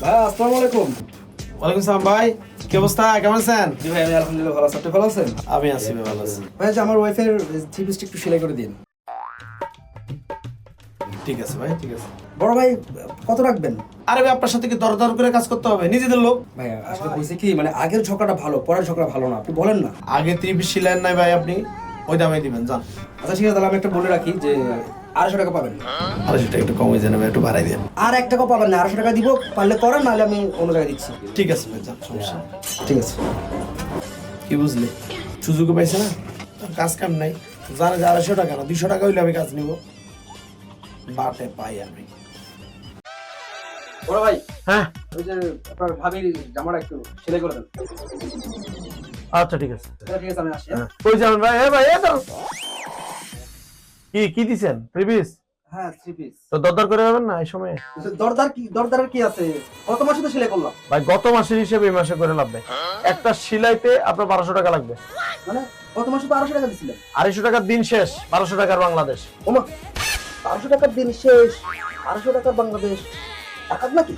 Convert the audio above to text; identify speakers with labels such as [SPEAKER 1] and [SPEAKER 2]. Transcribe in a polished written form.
[SPEAKER 1] ভাই আসসালামু আলাইকুম।
[SPEAKER 2] ওয়ালাইকুম সালাম ভাই, কি অবস্থা, কেমন আছেন?
[SPEAKER 1] জি ভাই, আমি আলহামদুলিল্লাহ ভালো আছি। আপনি ভালো আছেন?
[SPEAKER 2] আমি আছি ভাই, ভালো আছি।
[SPEAKER 1] ভাই যে আমার ওয়াইফের থ্রি পিসটা একটু সেলাই করে দিন।
[SPEAKER 2] ঠিক আছে ভাই, ঠিক আছে।
[SPEAKER 1] বড় ভাই কত রাখবেন?
[SPEAKER 2] আরে ভাই, আপনার সাথে কি দরদার করে কাজ করতে হবে? নিজেদের লোক।
[SPEAKER 1] ভাই আসলে বলছি কি, মানে আগের ঝগড়াটা ভালো, পরের ঝগড়া ভালো না, আপনি বলেন না।
[SPEAKER 2] আগে 3 পিস সিলেন নাই ভাই, আপনি ওই দামে দিবেন, যান।
[SPEAKER 1] আচ্ছা ঠিক আছে, তাহলে আমি একটা বলে রাখি যে 250 টাকা পাবেন।
[SPEAKER 2] আরে সেটা একটু কমে যান ভাই, একটু বাড়াই দেন।
[SPEAKER 1] আর 1 টাকা পাবেন না, 250 টাকা দিব, পারলে করেন, নাহলে আমি অন্য জায়গায় দিচ্ছি।
[SPEAKER 2] ঠিক আছে ভাই, যান, সমস্যা নেই।
[SPEAKER 1] ঠিক আছে।
[SPEAKER 2] কি বুঝলি, সুযোগ পাইছে না, কাজ কাম নাই, জানে যে 250 টাকা না 200 টাকা হইলে আমি কাজ নিব, বাটে পাই আমি।
[SPEAKER 1] বড় ভাই,
[SPEAKER 3] হ্যাঁ,
[SPEAKER 1] ওই যে আপনার ভাবির জামাটা একটু সেলাই করে দেন।
[SPEAKER 3] আচ্ছা ঠিক আছে।
[SPEAKER 1] ঠিক আছে, আমি আসি।
[SPEAKER 3] কই যাবেন ভাই? ভাই কি দিছেন? 3 পিস?
[SPEAKER 1] হ্যাঁ, থ্রি পিস।
[SPEAKER 3] তো দরদার করে যাবেন না এই সময়?
[SPEAKER 1] দরদারের কি আছে? গত মাসে তো সেলাই করলাম।
[SPEAKER 3] ভাই গত মাসের হিসেবে এই মাসে করে লাভ নাই। একটা সিলাইতে আপনার 1200 টাকা লাগবে।
[SPEAKER 1] মানে গত মাসে তো 250 টাকা দিছিলেন।
[SPEAKER 3] 250 টাকার দিন শেষ, 1200 টাকার বাংলাদেশ।
[SPEAKER 1] ওমা, 1200 টাকার দিন শেষ, 250 টাকার বাংলাদেশ, টাকা নাকি?